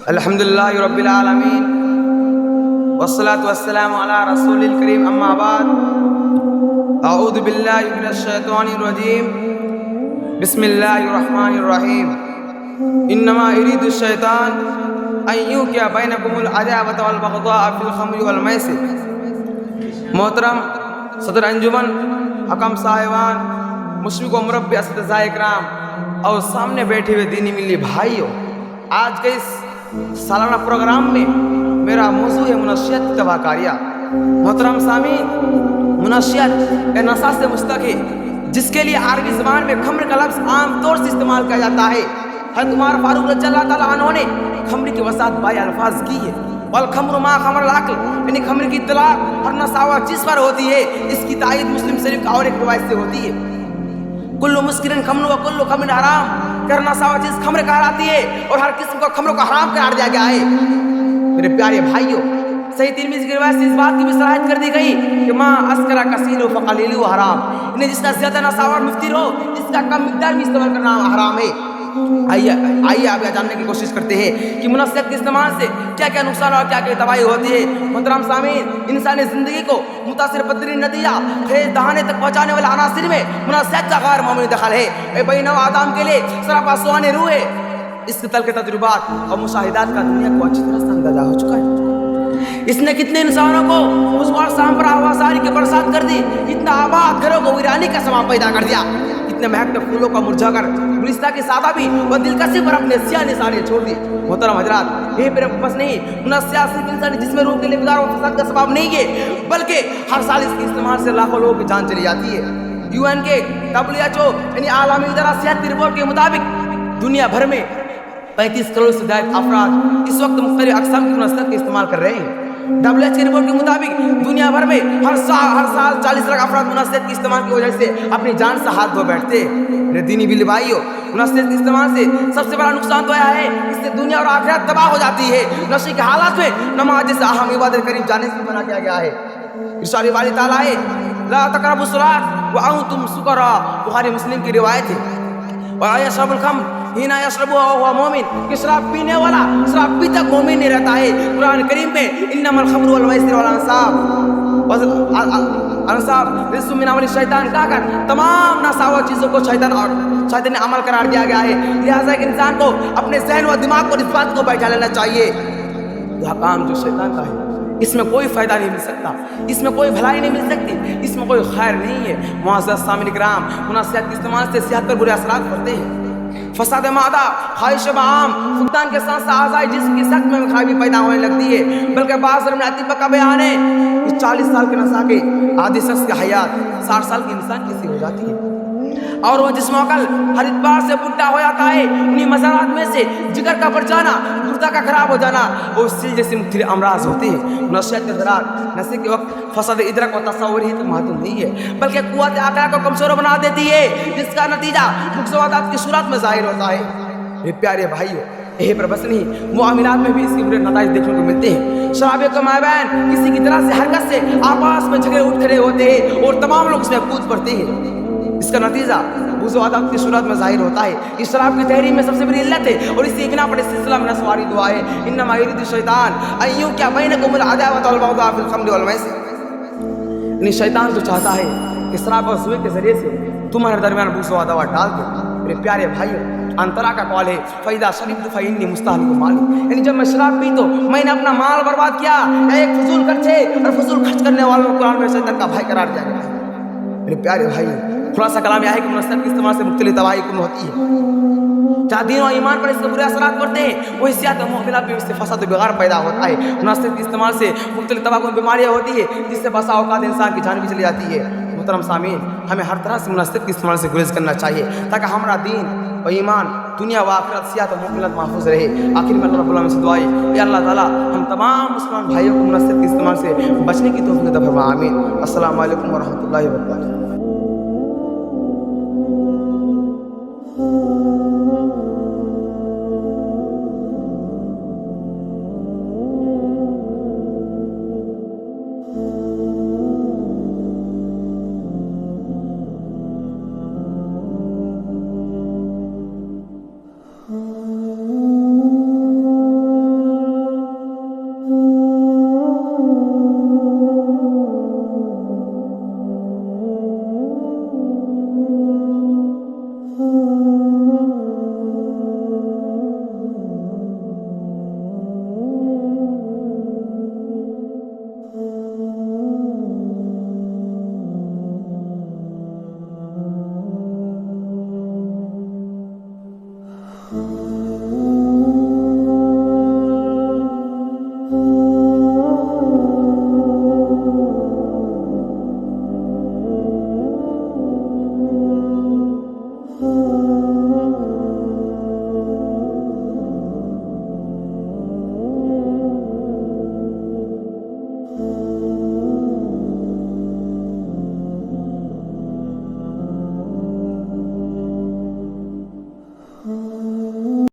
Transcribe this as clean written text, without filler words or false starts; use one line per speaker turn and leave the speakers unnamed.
الحمدللہ رب العالمین والصلاة والسلام علی رسول الکریم اما بعد اعوذ باللہ من الشیطان الرجیم بسم اللہ الرحمن الرحیم انما یرید الشیطان ان یوقع بینکم العداوۃ والبغضاء فی الخمر والمیسر۔ محترم صدر انجمن، حکم صاحبان، مشرق و مربی اساتذہ اکرام اور سامنے بیٹھے ہوئے دینی ملی بھائیوں، آج کے اس سالانہ پروگرام میں میرا موضوع ہے منشیات کی تباہ کاریاں۔ محترم سامعین، منشیات ایک نشہ سے مشتق ہے جس کے لیے عربی زبان میں خمر کا لفظ عام طور سے استعمال کیا جاتا ہے۔ حضرت عمر فاروق رضی اللہ تعالیٰ عنہ نے خمر کی وضاحت بائے الفاظ کی ہے، والخمر ما خمر العقل، یعنی خمر کی اطلاق ہر نشہ چیز پر ہوتی ہے۔ اس کی تائید مسلم شریف کا اور ایک روایت سے ہوتی ہے، کل مسکرن خمر و کل خمر حرام، کہ ہر نشہ چیز خمر کہلاتی ہے اور ہر قسم کو خمر کو حرام قرار دیا گیا ہے۔ میرے پیارے بھائیوں، صحیح ترمذی کی روایت سے اس بات کی بھی صراحت کر دی گئی کہ ماں اسکر کثیر فقلیل حرام، یعنی جس کا زیادہ نشہ اور مفطر ہو اس کا کم مقدار میں استعمال کرنا حرام ہے۔ آئیے آپ یہ جاننے کی کوشش کرتے ہیں کہ منشیات کے استعمال سے کیا کیا نقصان اور کیا کیا تباہی ہوتی ہے۔ محترم سامعین، انسانی زندگی کو متاثر بدترین نتیجہ خیز دہانے تک پہنچانے والے عناصر میں منشیات کا غیر معمولی دخل ہے۔ اے بے نوع آدم کے لیے سراپا سوانح روح ہے۔ اس کے تل کے تجربات اور مشاہدات کا دنیا کو اچھی طرح سے اندازہ ہو چکا ہے۔ اس نے کتنے انسانوں کو خوشگوار شام پر آوازاری کی برسات کر دی، کتنا آباد گھروں کو ویرانی کا سامان پیدا کر دیا، کتنے مہکتے پھولوں کا مرجھا کر گلستہ کے سادہ بھی وہ دلکشی پر اپنے سیاہ نشانے چھوڑ دی۔ محترم حضرات، یہ پھر بس نہیں، منشیات صرف انسانی جسم روح کے لیے بگاڑ و فساد کا سبب نہیں ہے، بلکہ ہر سال اس کے استعمال سے لاکھوں لوگوں کی جان چلی جاتی ہے۔ UN کے WHO یعنی عالمی ادارہ صحت کی رپورٹ کے مطابق دنیا بھر میں 35 کروڑ سے زائد افراد اس وقت مختلف اقسام کی منشیات کا استعمال کر رہے ہیں۔ WHO کی رپورٹ کے مطابق دنیا بھر میں ہر سال 40 لاکھ افراد منشیات کے استعمال کی وجہ سے اپنی جان سے ہاتھ دھو بیٹھتے ہیں۔ میرے دینی بھائی بھائیوں، منشیات کے استعمال سے سب سے بڑا نقصان تو یہ ہے اس سے دنیا اور آخرت تباہ ہو جاتی ہے۔ نشے کے حالات میں نماز جیسے اہم عبادت قریب جانے سے منع کیا گیا ہے۔ ارشاد باری تعالیٰ ہے، لا تقربوا الصلاۃ وانتم سکریٰ، بخاری مسلم کی روایت ہے۔ اور یشرب الخمر حین یشربها وهو مومن، کہ شراب پینے والا شراب پیتے تک مومن نہیں رہتا ہے۔ قرآن کریم میں انما الخمر والمیسر والانصاب رجس من عمل الشیطان کہا کر تمام ناصاف چیزوں کو شیطانی عمل قرار دیا گیا ہے۔ لہٰذا ایک انسان کو اپنے ذہن و دماغ کو اس بات کو بیٹھا لینا چاہیے، یہ کام جو شیطان کا ہے اس میں کوئی فائدہ نہیں مل سکتا، اس میں کوئی بھلائی نہیں مل سکتی، اس میں کوئی خیر نہیں ہے۔ معزز سامعین کرام، منشیات کے استعمال سے صحت پر برے اثرات پڑتے ہیں۔ فساد معدہ، خواہش بعام، فقدان کے ساتھ ساتھ اعضاء جسم کی سخت میں خرابی پیدا ہونے لگتی ہے۔ بلکہ بعض علماء طب کا بیان ہے کہ 40 سال کے نشہ کے عادی شخص کی حیات 60 سال کے انسان کی سی ہو جاتی ہے، اور وہ جسم و عقل ہر اعتبار سے بڈھا ہو جاتا ہے۔ انہیں مزارات میں سے جگر کا بڑھ جانا، گردہ کا خراب ہو جانا اور سیل جیسے مختلف امراض ہوتے ہیں۔ منشیات کے اثرات نشے کے وقت فساد ادراک و تصور ہی تک محدود نہیں ہے، بلکہ قوت عقل کو کمزور بنا دیتی ہے، جس کا نتیجہ نقصانات کی صورت میں ظاہر ہوتا ہے۔ میرے پیارے بھائیوں، یہی پر بس نہیں، معاملات میں بھی اس کے برے نتائج دیکھنے کو ملتے ہیں۔ شرابے کے مابین کسی کی طرح سے حرکت سے آپس میں جھگڑے اٹھ کھڑے ہوتے ہیں اور تمام لوگ اس میں کود پڑتے ہیں۔ اس کا نتیجہ بغض و عداوت کی صورت میں ظاہر ہوتا ہے۔ اس شراب کی تحریم میں سب سے بڑی علت ہے، اور اسی بنا پر اس سلسلہ میں نسواری دعا ہے، انما یرید الشیطان ان یوقع بینکم العداوۃ والبغضاء فی الخمر والمیسر، یعنی شیطان تو چاہتا ہے کہ شراب اور جوئے کے ذریعے سے تمہارے درمیان بغض و عداوت ڈال دے۔ میرے پیارے بھائیوں، انترا کا قول ہے فَإِذَا شَرِبْتُ فَإِنِّي مُسْتَهْلِكُ مَالِي، یعنی جب میں شراب پی تو میں نے اپنا مال برباد کیا۔ ایک فضول خرچے اور فضول خرچ کرنے والوں کو قرآن میں شیطان کا بھائی قرار دیا گیا ہے۔ میرے پیارے بھائیوں، خلاصہ کلام یہ ہے کہ منشیات کے استعمال سے مختلف تباہی کم ہوتی ہے۔ جہاں دین و ایمان پر اس کے برے اثرات پڑتے ہیں، وہی صحت و معاملات میں اس سے فساد و بگاڑ پیدا ہوتا ہے۔ منشیات کے استعمال سے مختلف تباہ کن بیماریاں ہوتی ہے، جس سے بسا اوقات انسان کی جان بھی چلی جاتی ہے۔ محترم سامعین، ہمیں ہر طرح سے منشیات کے استعمال سے گریز کرنا چاہیے تاکہ ہمارا دین و ایمان، دنیا و آخرت، صحت و معاملات محفوظ رہے۔ آخر میں اللہ رب العالمین سے دعا ہے کہ اللہ تعالیٰ ہم تمام مسلمان بھائیوں کو منشیات کے استعمال سے بچنے کی توفیق عطا فرمائے، آمین۔ السلام علیکم ورحمۃ اللہ وبرکاتہ۔